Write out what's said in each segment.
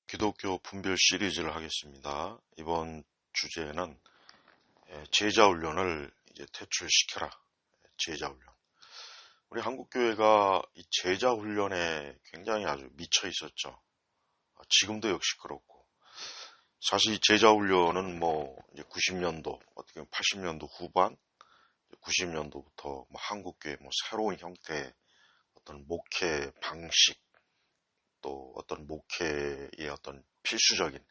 기독교 분별 시리즈를 하겠습니다. 이번 주제는 제자훈련을 이제 퇴출시켜라. 제자훈련. 우리 한국교회가 이 제자훈련에 굉장히 아주 미쳐 있었죠. 지금도 역시 그렇고. 사실 제자훈련은 이제 90년도, 어떻게 보면 80년도 후반, 90년도부터 한국교회 새로운 형태의 어떤 목회 방식, 또 어떤 목회의 어떤 필수적인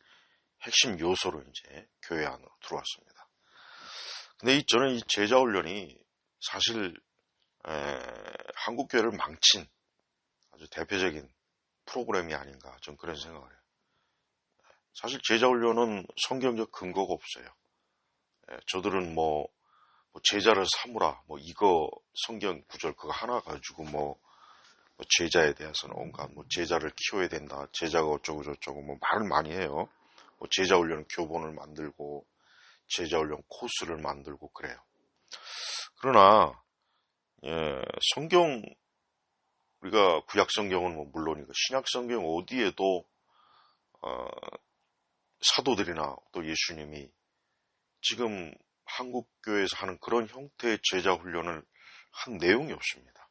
핵심 요소로 이제 교회 안으로 들어왔습니다. 근데 저는 이 제자훈련이 사실 한국교회를 망친 아주 대표적인 프로그램이 아닌가, 좀 그런 생각을 해요. 사실 제자훈련은 성경적 근거가 없어요. 저들은 제자를 삼으라, 이거 성경 구절 그거 하나 가지고 제자에 대해서는 온갖 제자를 키워야 된다, 제자가 어쩌고 저쩌고 말을 많이 해요. 제자훈련 교본을 만들고 제자훈련 코스를 만들고 그래요. 그러나 성경, 우리가 구약 성경은 물론이고 신약 성경 어디에도 사도들이나 또 예수님이 지금 한국 교회에서 하는 그런 형태의 제자훈련을 한 내용이 없습니다.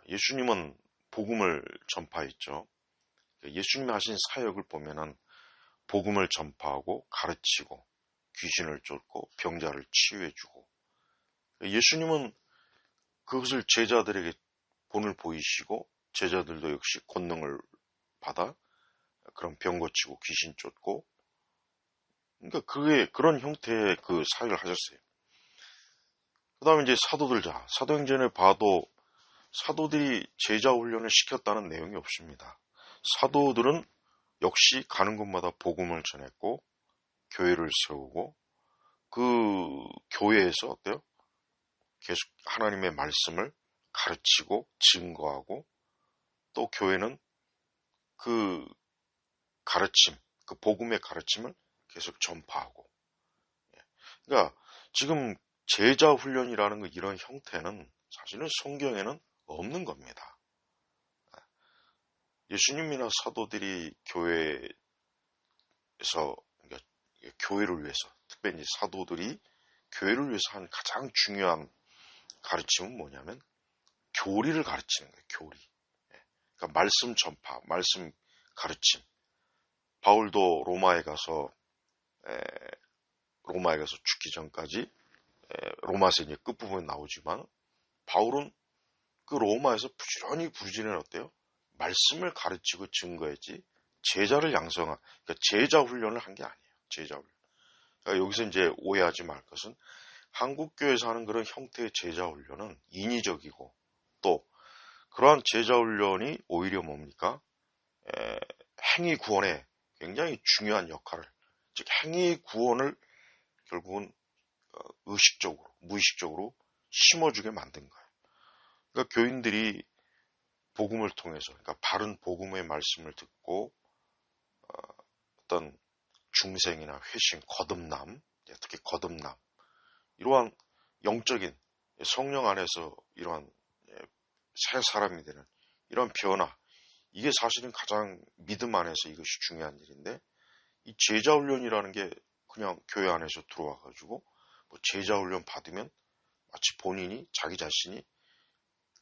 예수님은 복음을 전파했죠. 예수님이 하신 사역을 보면은 복음을 전파하고 가르치고 귀신을 쫓고 병자를 치유해주고, 예수님은 그것을 제자들에게 본을 보이시고 제자들도 역시 권능을 받아 그런 병 고치고 귀신 쫓고, 그러니까 그런 형태의 그 사역을 하셨어요. 그 다음에 이제 사도행전에 봐도 사도들이 제자 훈련을 시켰다는 내용이 없습니다. 사도들은 역시 가는 곳마다 복음을 전했고 교회를 세우고, 그 교회에서 어때요? 계속 하나님의 말씀을 가르치고 증거하고, 또 교회는 그 가르침, 그 복음의 가르침을 계속 전파하고. 그러니까 지금 제자 훈련이라는 이런 형태는 사실은 성경에는 없는 겁니다. 예수님이나 사도들이 교회에서, 그러니까 교회를 위해서, 특별히 사도들이 교회를 위해서 한 가장 중요한 가르침은 뭐냐면 교리를 가르치는 거예요. 교리. 그러니까 말씀 전파, 말씀 가르침. 바울도 로마에 가서 죽기 전까지, 로마서 이제 끝부분에 나오지만 바울은 그 로마에서 부지런히 어때요? 말씀을 가르치고 증거했지 제자를 양성한, 그러니까 제자 훈련을 한 게 아니에요. 제자 훈련. 그러니까 여기서 이제 오해하지 말 것은 한국교회에서 하는 그런 형태의 제자 훈련은 인위적이고, 또 그러한 제자 훈련이 오히려 뭡니까? 행위 구원에 굉장히 중요한 역할을, 즉 행위 구원을 결국은 의식적으로, 무의식적으로 심어주게 만든 거예요. 그러니까 교인들이 복음을 통해서, 그러니까 바른 복음의 말씀을 듣고 어떤 중생이나 회심, 거듭남, 특히 거듭남, 이러한 영적인 성령 안에서 이러한 새 사람이 되는 이런 변화, 이게 사실은 가장 믿음 안에서 이것이 중요한 일인데, 이 제자훈련이라는 게 그냥 교회 안에서 들어와가지고 제자훈련 받으면 마치 본인이, 자기 자신이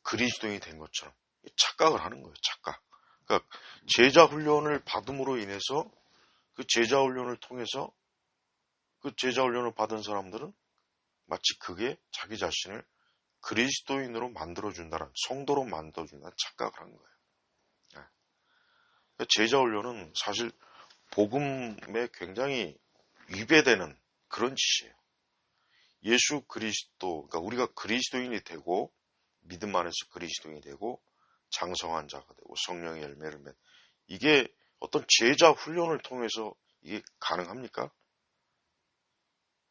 그리스도인이 된 것처럼 착각을 하는 거예요. 착각. 그러니까 제자훈련을 받음으로 인해서, 그 제자훈련을 통해서 그 제자훈련을 받은 사람들은 마치 그게 자기 자신을 그리스도인으로 만들어준다는, 성도로 만들어준다는 착각을 한 거예요. 제자훈련은 사실 복음에 굉장히 위배되는 그런 짓이에요. 예수 그리스도, 그러니까 우리가 그리스도인이 되고 믿음 안에서 그리스도인이 되고 장성한 자가 되고 성령의 열매를 맺는, 이게 어떤 제자 훈련을 통해서 이게 가능합니까?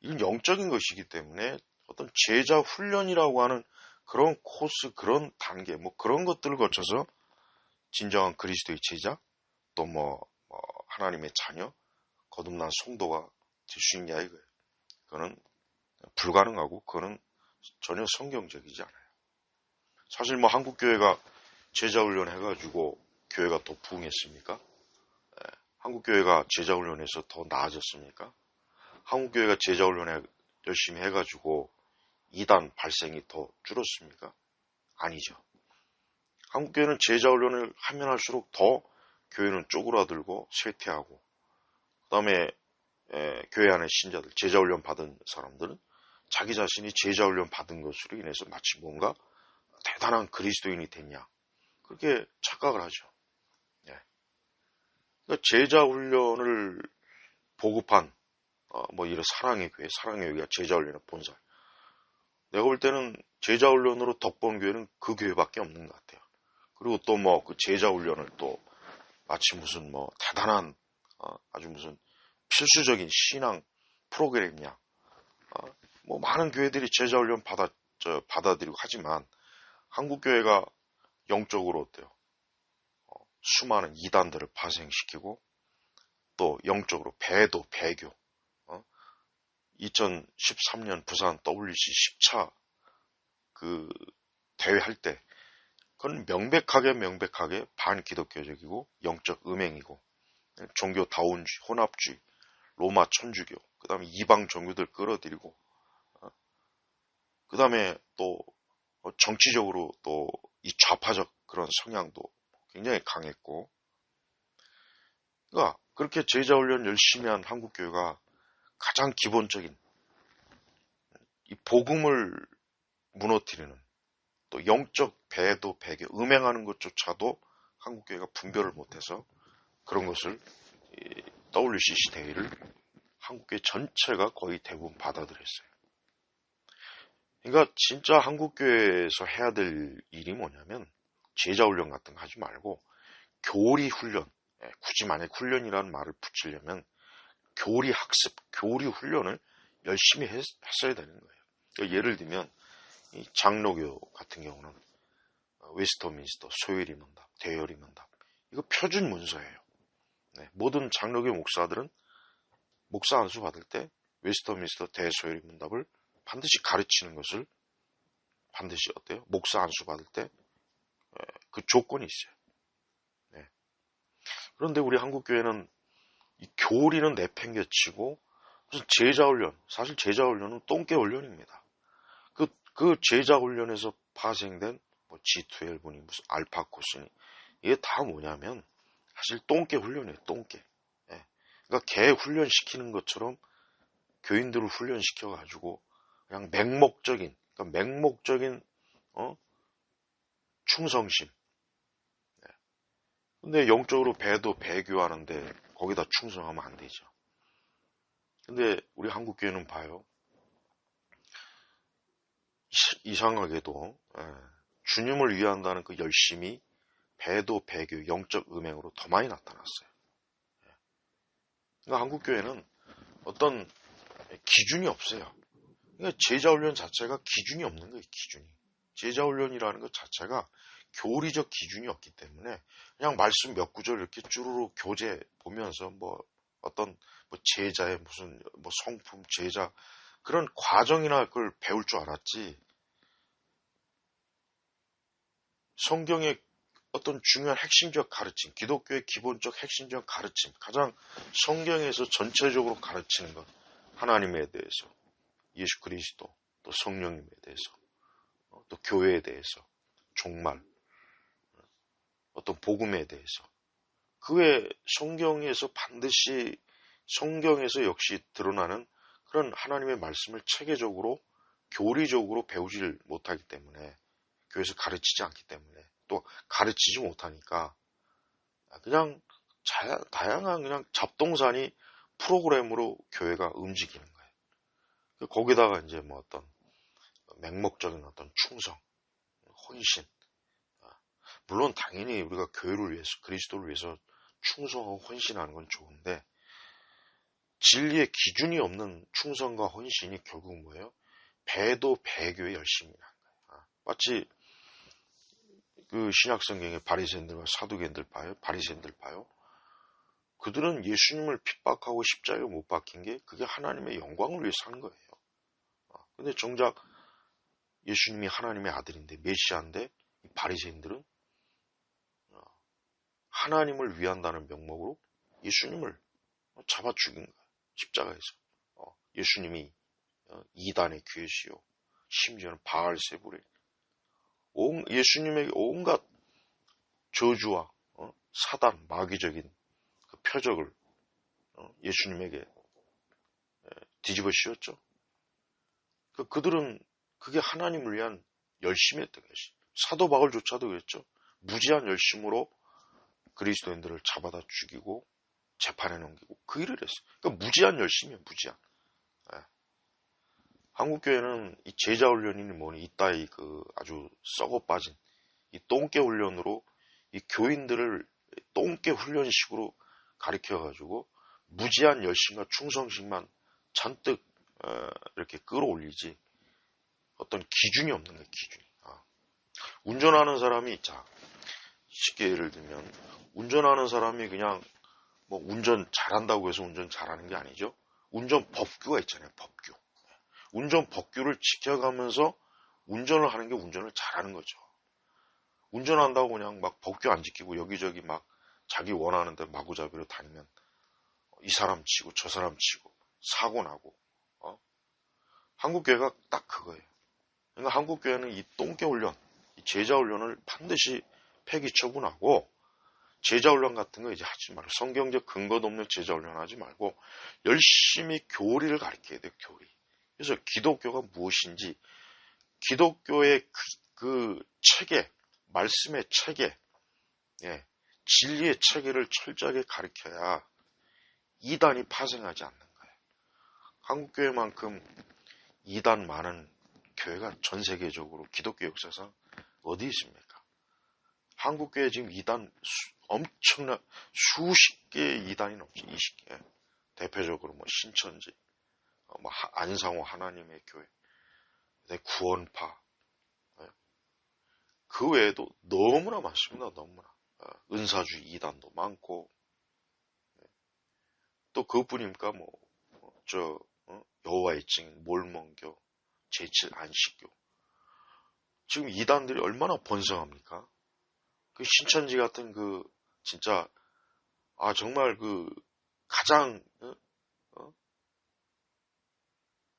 이건 영적인 것이기 때문에 어떤 제자 훈련이라고 하는 그런 코스, 그런 단계, 그런 것들을 거쳐서 진정한 그리스도의 제자, 또 하나님의 자녀, 거듭난 성도가 될 수 있냐 이거예요. 그거는 불가능하고, 그거는 전혀 성경적이지 않아요. 사실 한국교회가 제자훈련 해가지고 교회가 더 부흥했습니까? 한국교회가 제자훈련에서 더 나아졌습니까? 한국교회가 제자훈련에 열심히 해가지고 이단 발생이 더 줄었습니까? 아니죠. 한국교회는 제자훈련을 하면 할수록 더 교회는 쪼그라들고 쇠퇴하고, 그 다음에 교회 안의 신자들, 제자훈련 받은 사람들은 자기 자신이 제자훈련 받은 것으로 인해서 마치 뭔가 대단한 그리스도인이 됐냐, 그렇게 착각을 하죠. 예. 그러니까 제자훈련을 보급한 이런 사랑의 교회, 사랑의 교회가 제자훈련의 본살. 내가 볼 때는 제자훈련으로 덕본 교회는 그 교회밖에 없는 것 같아요. 그리고 또 그 제자훈련을 또 마치 무슨 대단한 아주 무슨 필수적인 신앙 프로그램이냐. 많은 교회들이 제자훈련 받아들이고 하지만 한국교회가 영적으로 어때요? 수많은 이단들을 파생시키고 또 영적으로 배도 배교. 2013년 부산 WC 10차 그 대회 할 때 그건 명백하게 반기독교적이고 영적 음행이고 종교 다운주의, 혼합주의, 로마 천주교, 그 다음에 이방 종교들 끌어들이고, 그 다음에 또 정치적으로 또 이 좌파적 그런 성향도 굉장히 강했고, 그러니까 그렇게 제자훈련 열심히 한 한국교회가 가장 기본적인 이 복음을 무너뜨리는 또 영적 배도 배교, 음행하는 것조차도 한국교회가 분별을 못해서 그런 것을 WCC 대회를 한국교회 전체가 거의 대부분 받아들였어요. 그러니까 진짜 한국교회에서 해야 될 일이 뭐냐면 제자훈련 같은 거 하지 말고 교리 훈련, 굳이 만약 훈련이라는 말을 붙이려면 교리 학습, 교리 훈련을 열심히 했어야 되는 거예요. 그러니까 예를 들면 이 장로교 같은 경우는 웨스터민스터, 소요리 문답, 대여리 문답, 이거 표준 문서예요. 모든 장로교 목사들은 목사 안수 받을 때 웨스터민스터 대소요리 문답을 반드시 가르치는 것을 반드시 어때요? 목사 안수 받을 때 그 조건이 있어요. 그런데 우리 한국교회는 이 교리는 내팽개치고 무슨 제자훈련, 사실 제자훈련은 똥개훈련입니다. 그 제자훈련에서 파생된 G12V니 무슨 알파 코스니 이게 다 뭐냐면 사실 똥개훈련이에요. 똥개. 그러니까 개 훈련시키는 것처럼 교인들을 훈련시켜가지고 그냥 맹목적인 충성심. 근데 영적으로 배도 배교하는데 거기다 충성하면 안 되죠. 근데 우리 한국교회는 봐요. 이상하게도 주님을 위한다는 그 열심이 배도 배교, 영적 음행으로 더 많이 나타났어요. 그러니까 한국교회는 어떤 기준이 없어요. 그러니까 제자훈련 자체가 기준이 없는 거예요. 기준이. 제자훈련이라는 것 자체가 교리적 기준이 없기 때문에 그냥 말씀 몇 구절 이렇게 쭈루루 교재 보면서 어떤 제자의 무슨 성품, 제자 그런 과정이나 그걸 배울 줄 알았지. 성경의 어떤 중요한 핵심적 가르침, 기독교의 기본적 핵심적 가르침, 가장 성경에서 전체적으로 가르치는 것, 하나님에 대해서, 예수 그리스도, 또 성령님에 대해서, 또 교회에 대해서, 종말, 어떤 복음에 대해서, 그 외 성경에서 반드시 성경에서 역시 드러나는 그런 하나님의 말씀을 체계적으로 교리적으로 배우질 못하기 때문에 교회에서 가르치지 않기 때문에 또 가르치지 못하니까 그냥 다양한 그냥 잡동사니 프로그램으로 교회가 움직이는 거예요. 거기다가 이제 어떤 맹목적인 어떤 충성, 헌신. 물론 당연히 우리가 교회를 위해서 그리스도를 위해서 충성하고 헌신하는 건 좋은데 진리의 기준이 없는 충성과 헌신이 결국 뭐예요? 배도 배교에 열심히 하는 거예요. 마치 그 신약성경의 바리새인들과 사두개인들 봐요. 바리새인들 봐요. 그들은 예수님을 핍박하고 십자가에 못 박힌 게 그게 하나님의 영광을 위해서 하는 거예요. 근데 정작 예수님이 하나님의 아들인데 메시아인데 이 바리새인들은 하나님을 위한다는 명목으로 예수님을 잡아 죽인 거예요. 십자가에서. 예수님이 이단의 괴시요, 심지어는 바알세불의 예수님에게 온갖 저주와 사단, 마귀적인 그 표적을 예수님에게 뒤집어 씌웠죠. 그들은 그게 하나님을 위한 열심히 했던 것이. 사도 바울조차도 그랬죠. 무지한 열심으로 그리스도인들을 잡아다 죽이고 재판에 넘기고 그 일을 했어요. 그러니까 무지한 열심이에요. 무지한. 예. 한국교회는 이 제자훈련이니 뭐니 이따위 그 아주 썩어 빠진 이 똥개 훈련으로 이 교인들을 똥개 훈련식으로 가르쳐가지고 무지한 열심과 충성심만 잔뜩 이렇게 끌어올리지 어떤 기준이 없는 거예요. 기준이. 운전하는 사람이 쉽게 예를 들면 운전하는 사람이 그냥 뭐 운전 잘한다고 해서 운전 잘하는 게 아니죠. 운전 법규가 있잖아요. 법규. 운전 법규를 지켜가면서 운전을 하는 게 운전을 잘하는 거죠. 운전한다고 그냥 막 법규 안 지키고 여기저기 막 자기 원하는 데 마구잡이로 다니면 이 사람 치고 저 사람 치고 사고 나고. 한국교회가 딱 그거예요. 그러니까 한국교회는 이 똥개훈련, 이 제자훈련을 반드시 폐기 처분하고 제자훈련 같은 거 이제 하지 말고 성경적 근거도 없는 제자훈련 하지 말고 열심히 교리를 가르쳐야 돼요. 교리. 그래서 기독교가 무엇인지 기독교의 그 체계, 말씀의 체계, 진리의 체계를 철저하게 가르쳐야 이단이 파생하지 않는 거예요. 한국교회만큼 이단 많은 교회가 전 세계적으로 기독교 역사상 어디 있습니까? 한국교회 지금 이단 엄청난 수십 개의 이단이 넘지 20개. 대표적으로 뭐 신천지, 뭐 안상호 하나님의 교회, 구원파. 그 외에도 너무나 많습니다. 너무나. 은사주의 이단도 많고. 또 그것뿐입니까? 여호와의 증인, 몰몬교, 제7 안식교. 지금 이단들이 얼마나 번성합니까? 그 신천지 같은 진짜, 정말 가장,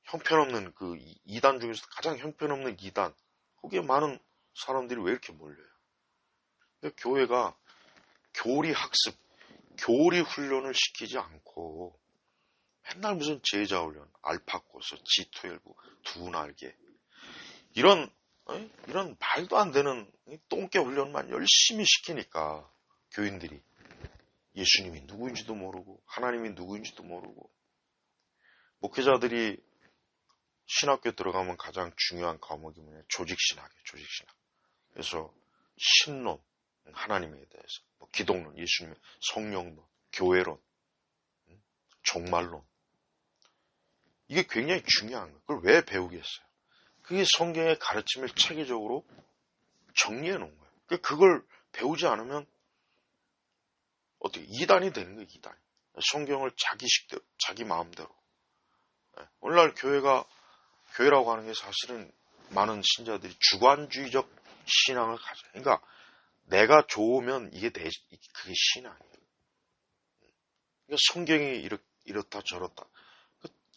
형편없는 이단 중에서 가장 형편없는 이단. 거기에 많은 사람들이 왜 이렇게 몰려요? 그러니까 교회가 교리 학습, 교리 훈련을 시키지 않고 맨날 무슨 제자 훈련, 알파고스, G12, 두 날개 이런 말도 안 되는 똥개 훈련만 열심히 시키니까 교인들이 예수님이 누구인지도 모르고 하나님이 누구인지도 모르고 목회자들이 신학교 들어가면 가장 중요한 과목이 뭐냐? 조직신학이에요. 조직신학. 그래서 신론, 하나님에 대해서, 기독론, 예수님의 성령론, 교회론, 종말론. 이게 굉장히 중요한 거예요. 그걸 왜 배우겠어요? 그게 성경의 가르침을 체계적으로 정리해 놓은 거예요. 그걸 배우지 않으면 어떻게 이단이 되는 거예요. 이단이. 성경을 자기 식대로, 자기 마음대로. 오늘날 교회라고 하는 게 사실은 많은 신자들이 주관주의적 신앙을 가져요. 그러니까 내가 좋으면 그게 신앙이에요. 그러니까 성경이 이렇다 저렇다.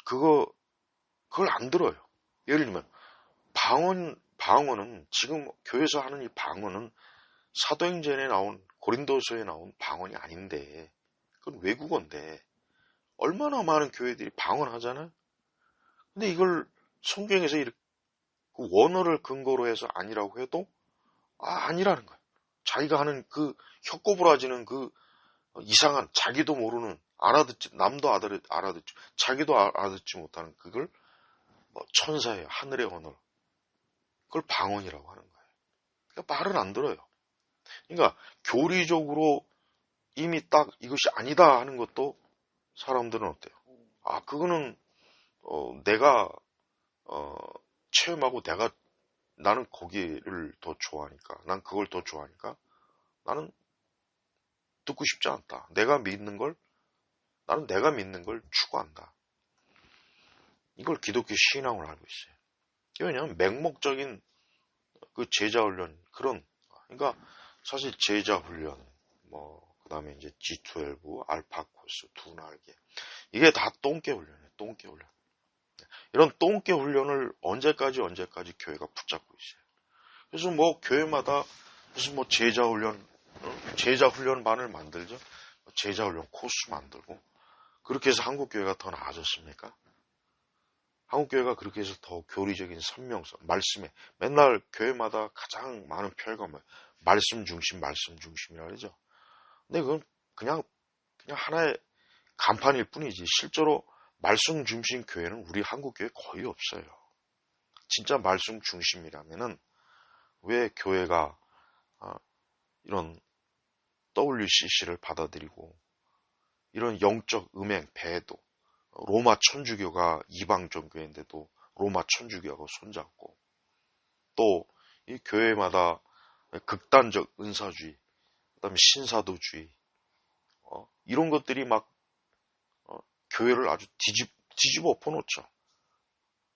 그걸 안 들어요. 예를 들면 방언은 지금 교회에서 하는 이 방언은 사도행전에 나온 고린도서에 나온 방언이 아닌데 그건 외국어인데 얼마나 많은 교회들이 방언하잖아요. 근데 이걸 성경에서 그 원어를 근거로 해서 아니라고 해도 아니라는 거예요. 자기가 하는 혀꼬부라지는 이상한 자기도 모르는 남도 알아듣지 자기도 알아듣지 못하는 그걸 천사의 하늘의 언어 그걸 방언이라고 하는 거예요. 그러니까 말은 안 들어요. 그러니까 교리적으로 이미 딱 이것이 아니다 하는 것도 사람들은 어때요? 그거는 내가 체험하고 나는 거기를 더 좋아하니까 난 그걸 더 좋아하니까 나는 듣고 싶지 않다. 나는 내가 믿는 걸 추구한다. 이걸 기독교 신앙으로 알고 있어요. 왜냐하면 맹목적인 제자훈련 그러니까 사실 제자훈련 다음에 이제 G12, 알파 코스, 두 날개. 이게 다 똥개 훈련이에요. 똥개 훈련. 이런 똥개 훈련을 언제까지 교회가 붙잡고 있어요. 그래서 뭐 교회마다 무슨 뭐 제자 훈련반을 만들죠. 제자 훈련 코스 만들고. 그렇게 해서 한국 교회가 더 나아졌습니까? 한국 교회가 그렇게 해서 더 교리적인 선명성, 말씀에 맨날 교회마다 가장 많은 표현가 뭐예요? 말씀 중심이라 그러죠. 근데 그건 그냥 하나의 간판일 뿐이지 실제로 말씀 중심 교회는 우리 한국 교회 거의 없어요. 진짜 말씀 중심이라면은 왜 교회가 이런 WCC를 받아들이고 이런 영적 음행, 배도 로마 천주교가 이방 종교인데도 로마 천주교하고 손잡고 또 이 교회마다 극단적 은사주의, 그다음에 신사도주의 이런 것들이 막 교회를 아주 뒤집어 엎어놓죠.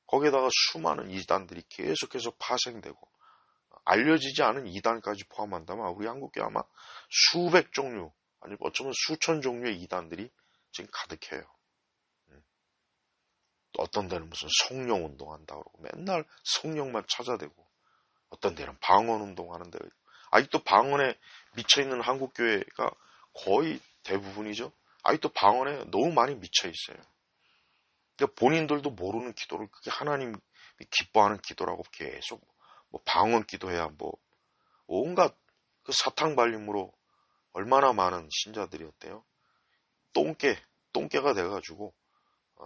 거기에다가 수많은 이단들이 계속해서 파생되고 알려지지 않은 이단까지 포함한다면 우리 한국교회 아마 수백 종류 아니 어쩌면 수천 종류의 이단들이 지금 가득해요. 또 어떤 데는 무슨 성령 운동한다고 그러고 맨날 성령만 찾아대고 어떤 데는 방언 운동하는데 아직도 방언에 미쳐있는 한국교회가 거의 대부분이죠. 아직도 방언에 너무 많이 미쳐있어요. 그러니까 본인들도 모르는 기도를 그게 하나님이 기뻐하는 기도라고 계속 뭐 방언 기도해야 뭐 온갖 그 사탕 발림으로 얼마나 많은 신자들이 어때요? 똥개가 돼가지고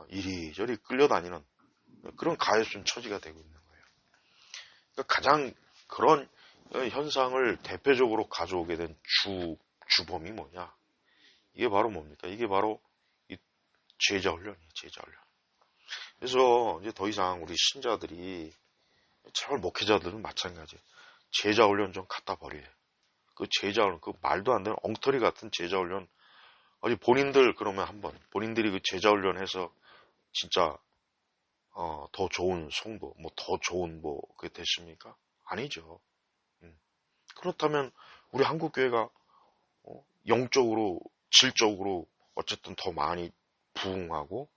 이리저리 끌려다니는 그런 가엾은 처지가 되고 있는 거예요. 그러니까 가장 그런 현상을 대표적으로 가져오게 된 주범이 뭐냐? 이게 바로 뭡니까? 이게 바로 이 제자 훈련이에요. 제자 훈련. 그래서 이제 더 이상 우리 신자들이 제발 목회자들은 마찬가지예요. 제자 훈련 좀 갖다 버려요. 그 제자 훈련, 그 말도 안 되는 엉터리 같은 제자 훈련. 아니 본인들 그러면 한번 본인들이 그 제자 훈련해서 진짜 더 좋은 성도, 뭐 더 좋은 뭐 그게 됐습니까? 아니죠. 그렇다면 우리 한국 교회가 영적으로, 질적으로 어쨌든 더 많이 부흥하고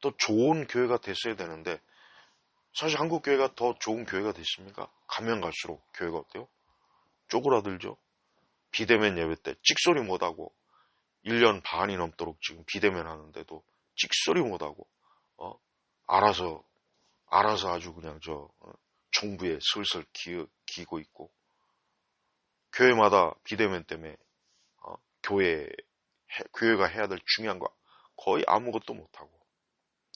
또 좋은 교회가 됐어야 되는데 사실 한국 교회가 더 좋은 교회가 됐습니까? 가면 갈수록 교회가 어때요? 쪼그라들죠. 비대면 예배 때 찍소리 못하고 1년 반이 넘도록 지금 비대면 하는데도 찍소리 못하고 알아서 아주 그냥 정부에 슬슬 기고 있고 교회마다 비대면 때문에 교회가 해야 될 중요한 거 거의 아무것도 못하고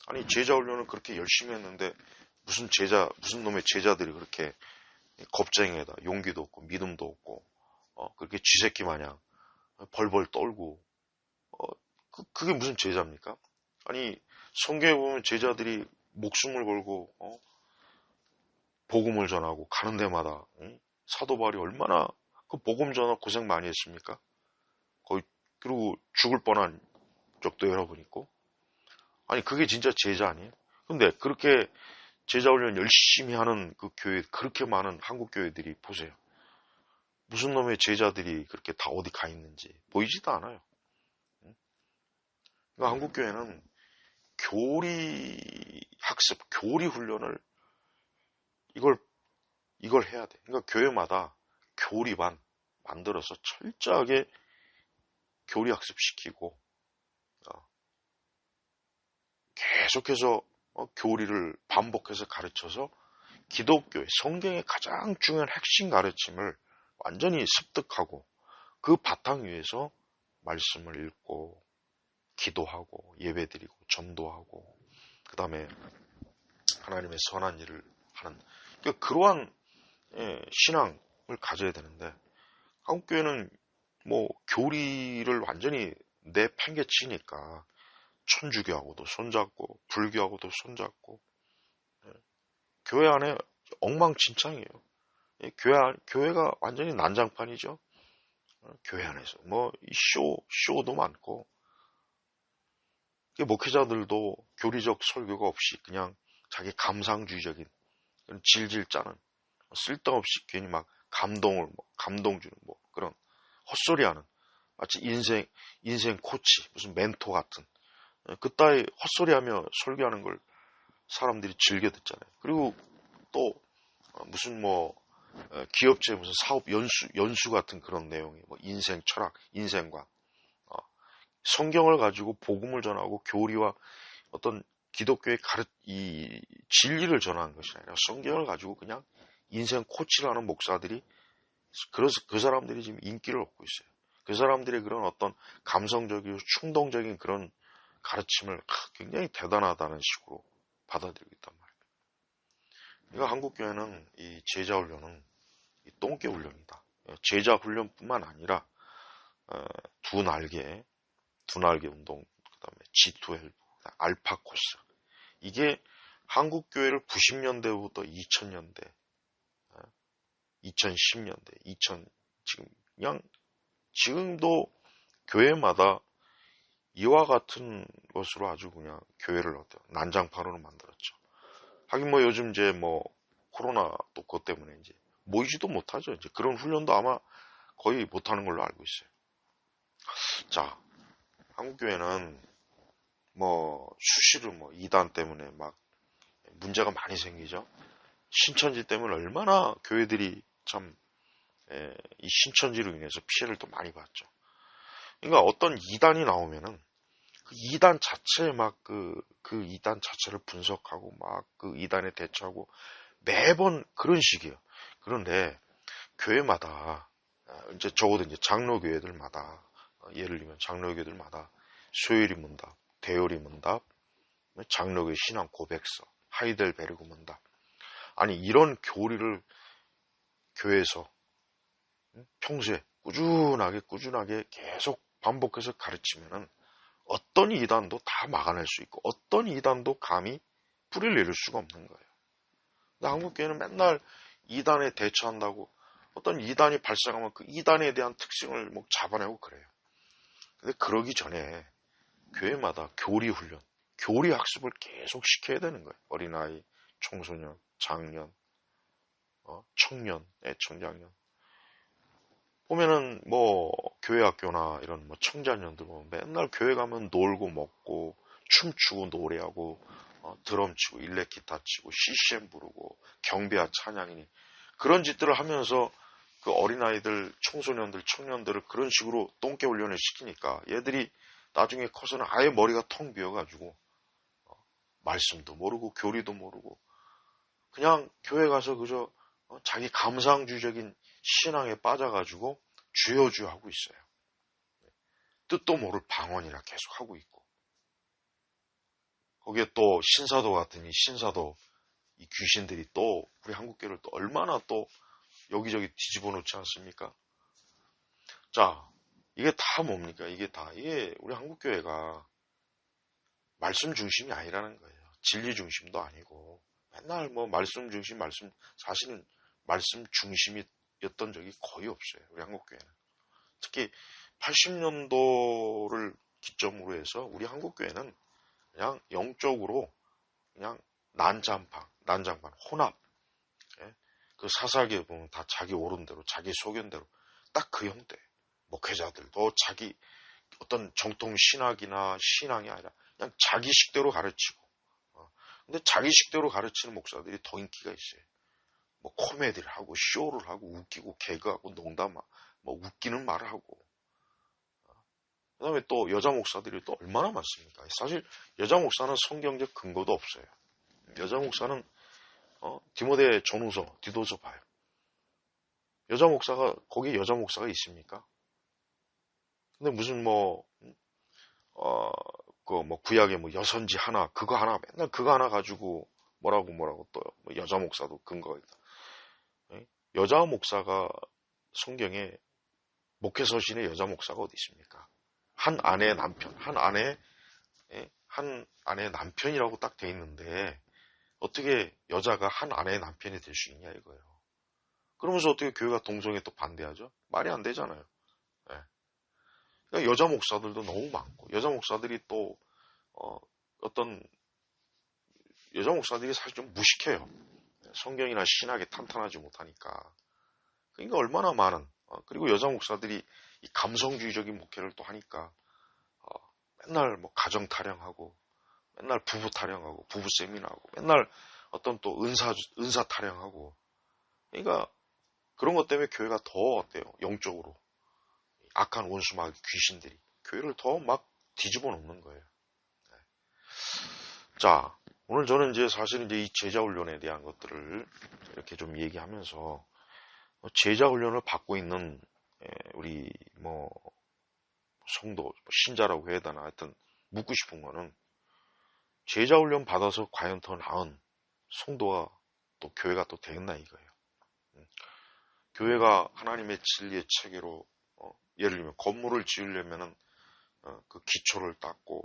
아니 제자 훈련을 그렇게 열심히 했는데 무슨 놈의 제자들이 그렇게 겁쟁이에다 용기도 없고 믿음도 없고 그렇게 쥐새끼 마냥 벌벌 떨고 그게 무슨 제자입니까? 아니 성경에 보면 제자들이 목숨을 걸고 복음을 전하고 가는 데마다 사도 바울이 얼마나 그 복음 전하 고생 많이 했습니까? 거의 그리고 죽을 뻔한 적도 여러 번 있고 아니 그게 진짜 제자 아니에요? 근데 그렇게 제자 훈련 열심히 하는 그 교회 그렇게 많은 한국 교회들이 보세요. 무슨 놈의 제자들이 그렇게 다 어디 가 있는지 보이지도 않아요. 그러니까 한국 교회는 교리 학습, 교리 훈련을 이걸 해야 돼. 그러니까 교회마다 교리반 만들어서 철저하게 교리 학습시키고 계속해서 교리를 반복해서 가르쳐서 기독교의 성경의 가장 중요한 핵심 가르침을 완전히 습득하고 그 바탕 위에서 말씀을 읽고 기도하고 예배드리고 전도하고 그 다음에 하나님의 선한 일을 하는 그러니까 그러한 신앙을 가져야 되는데 한국교회는 뭐 교리를 완전히 내팽개치니까 천주교하고도 손잡고 불교하고도 손잡고 교회 안에 엉망진창이에요. 교회가 완전히 난장판이죠. 교회 안에서 뭐 쇼도 많고 목회자들도 교리적 설교가 없이 그냥 자기 감상주의적인 질질 짜는 쓸데없이 괜히 막 감동 주는 뭐 그런 헛소리하는 마치 인생 코치, 무슨 멘토 같은 그따위 헛소리하며 설교하는 걸 사람들이 즐겨 듣잖아요. 그리고 또 무슨 뭐 기업체 무슨 사업 연수 같은 그런 내용이 뭐 인생 철학, 인생관, 성경을 가지고 복음을 전하고 교리와 어떤 기독교의 이 진리를 전하는 것이 아니라 성경을 가지고 그냥 인생 코치를 하는 목사들이 그래서 그 사람들이 지금 인기를 얻고 있어요. 그 사람들의 그런 어떤 감성적이고 충동적인 그런 가르침을 굉장히 대단하다는 식으로 받아들이고 있단 말이에요. 그러니까 한국교회는 이 제자 훈련은 이 똥개 훈련이다. 제자 훈련뿐만 아니라 두 날개 운동, 그다음에 G2 알파 코스. 이게 한국교회를 90년대부터 2000년대, 2010년대, 지금 그냥 지금도 교회마다 이와 같은 것으로 아주 그냥 교회를 난장판으로 만들었죠. 하긴 뭐 요즘 이제 뭐 코로나 또 그것 때문에 이제 모이지도 못하죠. 이제 그런 훈련도 아마 거의 못하는 걸로 알고 있어요. 자, 한국교회는 뭐 수시로 뭐 이단 때문에 막 문제가 많이 생기죠. 신천지 때문에 얼마나 교회들이 참 이 신천지로 인해서 피해를 또 많이 봤죠. 그러니까 어떤 이단이 나오면은 그 이단 자체에 막 그 이단 자체를 분석하고 막 그 이단에 대처하고 매번 그런 식이에요. 그런데 교회마다 이제 적어도 이제 장로교회들마다 예를 들면 장로교회들마다 소요리 문답, 대요리 문답, 장로교회 신앙 고백서, 하이델베르그 문답. 아니 이런 교리를 교회에서 평소에 꾸준하게 계속 반복해서 가르치면은 어떤 이단도 다 막아낼 수 있고 어떤 이단도 감히 뿌리를 내릴 수가 없는 거예요. 근데 한국교회는 맨날 이단에 대처한다고 어떤 이단이 발생하면 그 이단에 대한 특징을 뭐 잡아내고 그래요. 근데 그러기 전에 교회마다 교리 훈련, 교리 학습을 계속 시켜야 되는 거예요. 어린아이, 청소년, 장년, 청년, 청장년. 보면은 뭐 교회 학교나 이런 뭐 청자년들 보면 맨날 교회 가면 놀고 먹고 춤추고 노래하고 드럼 치고 일렉 기타 치고 CCM 부르고 경배와 찬양이니 그런 짓들을 하면서 그 어린아이들, 청소년들, 청년들을 그런 식으로 똥개 훈련을 시키니까 얘들이 나중에 커서는 아예 머리가 텅 비어가지고 말씀도 모르고 교리도 모르고 그냥 교회 가서 그저 자기 감상주의적인 신앙에 빠져가지고 주여주여 하고 있어요. 뜻도 모를 방언이나 계속 하고 있고 거기에 또 신사도 같으니 신사도 이 귀신들이 또 우리 한국교회를 또 얼마나 또 여기저기 뒤집어 놓지 않습니까? 자, 이게 다 뭡니까? 이게 우리 한국교회가 말씀 중심이 아니라는 거예요. 진리 중심도 아니고 맨날 뭐 말씀 중심 사실은 말씀 중심이었던 적이 거의 없어요. 우리 한국교회는. 특히 80년도를 기점으로 해서 우리 한국교회는 그냥 영적으로 그냥 난장판, 혼합. 예? 그 사사기에 보면 다 자기 옳은대로, 자기 소견대로 딱 그 형태. 목회자들도 자기 어떤 정통 신학이나 신앙이 아니라 그냥 자기식대로 가르치고. 근데 자기식대로 가르치는 목사들이 더 인기가 있어요. 뭐 코미디를 하고 쇼를 하고 웃기고 개그하고 농담하고 뭐 웃기는 말을 하고 그 다음에 또 여자 목사들이 또 얼마나 많습니까? 사실 여자 목사는 성경적 근거도 없어요. 여자 목사는 디모데 전후서 디도서 봐요. 거기에 여자 목사가 있습니까? 근데 무슨 구약에 뭐 여선지 하나, 맨날 그거 하나 가지고 뭐라고 또 여자 목사도 근거가 있다. 여자 목사가 성경에 목회서신에 여자 목사가 어디 있습니까? 한 아내의 남편, 한 아내의 남편이라고 딱 돼 있는데 어떻게 여자가 한 아내의 남편이 될 수 있냐 이거예요. 그러면서 어떻게 교회가 동성애 또 반대하죠? 말이 안 되잖아요. 네. 그러니까 여자 목사들도 너무 많고 여자 목사들이 또 어떤 여자 목사들이 사실 좀 무식해요. 성경이나 신학에 탄탄하지 못하니까. 그러니까 얼마나 많은 그리고 여자 목사들이 이 감성주의적인 목회를 또 하니까 맨날 뭐 가정 타령하고 맨날 부부 타령하고 부부 세미나하고 맨날 어떤 또 은사 타령하고 그러니까 그런 것 때문에 교회가 더 어때요? 영적으로 악한 원수 마귀 귀신들이 교회를 더 막 뒤집어 놓는 거예요. 네. 자, 오늘 저는 이제 사실 이제 이 제자 훈련에 대한 것들을 이렇게 좀 얘기하면서 제자 훈련을 받고 있는 우리 뭐 성도 신자라고 해야 되나 하여튼 묻고 싶은 거는 제자 훈련 받아서 과연 더 나은 성도가 또 교회가 또 되겠나 이거예요. 교회가 하나님의 진리의 체계로 예를 들면 건물을 지으려면은 그 기초를 닦고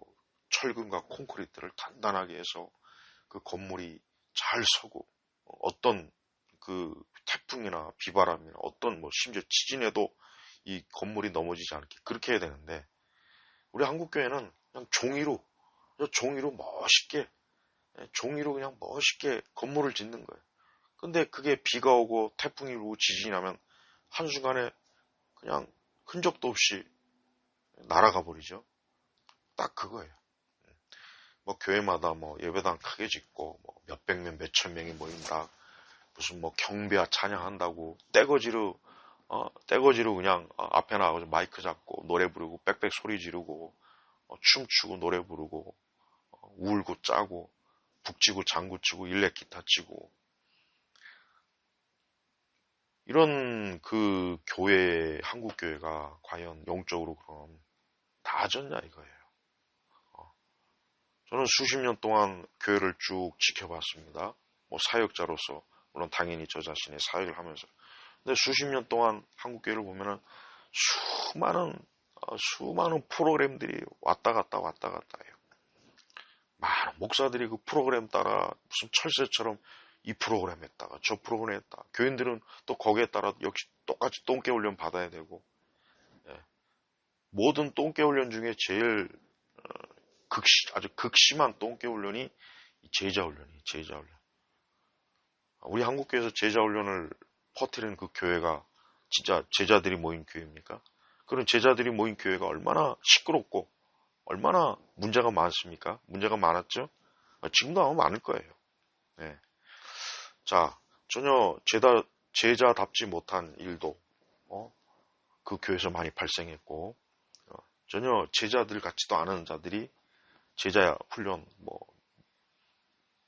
철근과 콘크리트를 단단하게 해서 그 건물이 잘 서고 어떤 그 태풍이나 비바람이나 어떤 뭐 심지어 지진에도 이 건물이 넘어지지 않게 그렇게 해야 되는데 우리 한국교회는 그냥 종이로 멋있게 종이로 그냥 멋있게 건물을 짓는 거예요. 근데 그게 비가 오고 태풍이 오고 지진이 나면 한순간에 그냥 흔적도 없이 날아가 버리죠. 딱 그거예요. 뭐 교회마다 뭐 예배당 크게 짓고 뭐 몇백 명, 몇천 명이 모인다. 무슨 뭐 경배와 찬양한다고 떼거지로 그냥 앞에 나가서 마이크 잡고 노래 부르고 빽빽 소리 지르고 춤추고 노래 부르고 울고 짜고 북치고 장구치고 일렉 기타 치고 이런 그 교회 한국 교회가 과연 영적으로 그럼 나아졌냐 이거예요. 저는 수십 년 동안 교회를 쭉 지켜봤습니다. 뭐 사역자로서 물론 당연히 저 자신의 사역을 하면서 근데 수십 년 동안 한국 교회를 보면은 수많은 프로그램들이 왔다 갔다 해요. 많은 목사들이 그 프로그램 따라 무슨 철새처럼 이 프로그램 했다가 저 프로그램 했다. 교인들은 또 거기에 따라 역시 똑같이 똥개 훈련 받아야 되고 모든 똥개 훈련 중에 제일 아주 극심한 똥개 훈련이 제자 훈련이에요. 제자 훈련. 우리 한국교회에서 제자 훈련을 퍼뜨리는 그 교회가 진짜 제자들이 모인 교회입니까? 그런 제자들이 모인 교회가 얼마나 시끄럽고 얼마나 문제가 많습니까? 문제가 많았죠? 지금도 아마 많을 거예요. 네. 자, 전혀 제자답지 못한 일도 그 교회에서 많이 발생했고 전혀 제자들 같지도 않은 자들이 제자 훈련 뭐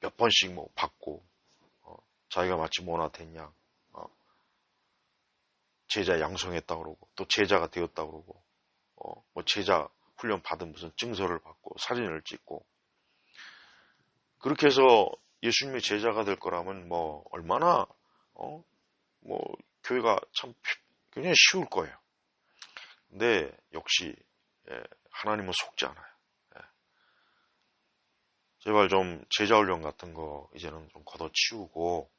몇 번씩 뭐 받고 자기가 마치 모나됐냐 제자 양성했다 그러고 또 제자가 되었다 그러고 뭐 제자 훈련 받은 무슨 증서를 받고 사진을 찍고 그렇게 해서 예수님의 제자가 될 거라면 뭐 얼마나 뭐 교회가 참 굉장히 쉬울 거예요. 근데 역시 하나님은 속지 않아요. 제발 좀 제자 훈련 같은 거 이제는 좀 걷어치우고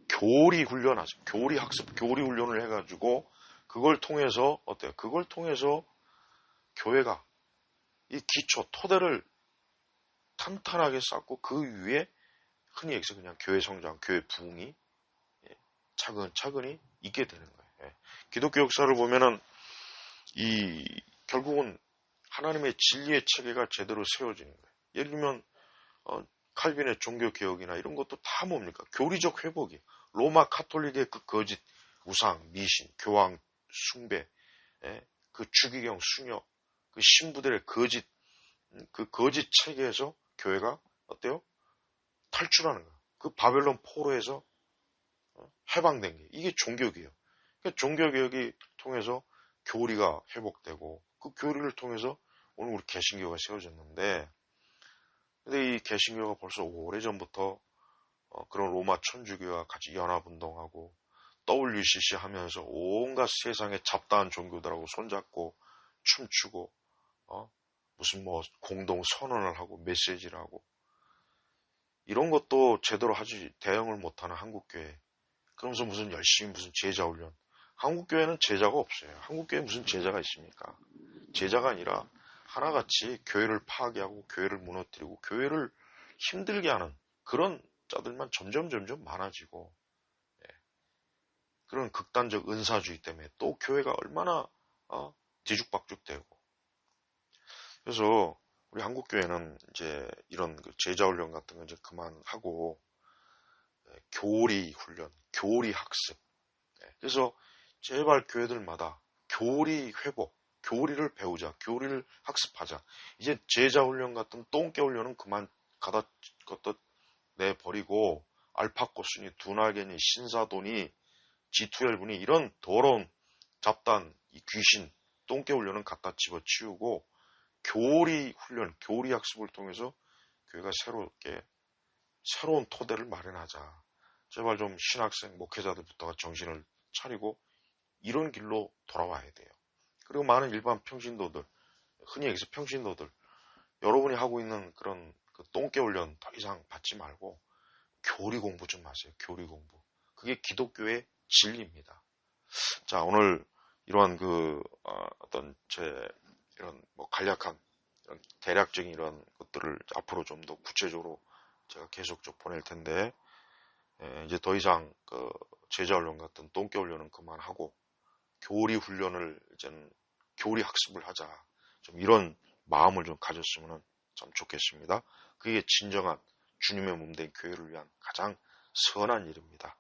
교리 훈련하세요. 교리 학습, 교리 훈련을 해가지고 그걸 통해서 어때요? 그걸 통해서 교회가 이 기초 토대를 탄탄하게 쌓고 그 위에 흔히 얘기해서 그냥 교회 성장, 교회 부흥이 차근차근히 있게 되는 거예요. 기독교 역사를 보면은 결국은 하나님의 진리의 체계가 제대로 세워지는 거예요. 예를 들면 칼빈의 종교개혁이나 이런 것도 다 뭡니까? 교리적 회복이에요. 로마 카톨릭의 그 거짓 우상, 미신, 교황 숭배, 그 주기경 수녀, 그 신부들의 그 거짓 체계에서 교회가 어때요? 탈출하는 거예요. 그 바벨론 포로에서 해방된 게 이게 종교개혁. 그러니까 종교개혁이 통해서 교리가 회복되고 그 교리를 통해서 오늘 우리 개신교가 세워졌는데 근데 이 개신교가 벌써 오래전부터 그런 로마 천주교와 같이 연합운동하고 WCC 하면서 온갖 세상의 잡다한 종교들하고 손잡고 춤추고 무슨 뭐 공동 선언을 하고 메시지를 하고 이런 것도 제대로 대응을 못하는 한국교회. 그러면서 무슨 열심히 무슨 제자 훈련. 한국교회는 제자가 없어요. 한국교회에 무슨 제자가 있습니까? 제자가 아니라 하나같이 교회를 파괴하고 교회를 무너뜨리고 교회를 힘들게 하는 그런 자들만 점점 많아지고 그런 극단적 은사주의 때문에 또 교회가 얼마나 뒤죽박죽 되고. 그래서 우리 한국 교회는 이제 이런 그 제자 훈련 같은 거 이제 그만하고 교리 훈련, 교리 학습. 그래서 제발 교회들마다 교리 회복, 교리를 배우자, 교리를 학습하자. 이제 제자 훈련 같은 똥개 훈련은 그만 갖다 내버리고 알파고스니 두나겐이 신사돈이 G12니 이런 더러운 잡단, 이 귀신, 똥개 훈련은 갖다 집어치우고 교리 훈련, 교리 학습을 통해서 교회가 새로운 토대를 마련하자. 제발 좀 신학생, 목회자들부터가 정신을 차리고 이런 길로 돌아와야 돼요. 그리고 많은 일반 평신도들, 흔히 여기서 평신도들, 여러분이 하고 있는 그런 그 똥개 훈련 더 이상 받지 말고 교리 공부 좀 하세요. 교리 공부. 그게 기독교의 진리입니다. 자, 오늘 이러한 어떤 이런 간략한 이런 대략적인 이런 것들을 앞으로 좀 더 구체적으로 제가 계속 좀 보낼 텐데, 이제 더 이상 제자 훈련 같은 똥개 훈련은 그만하고 교리 훈련을 이제는 교리 학습을 하자. 좀 이런 마음을 좀 가졌으면 참 좋겠습니다. 그게 진정한 주님의 몸된 교회를 위한 가장 선한 일입니다.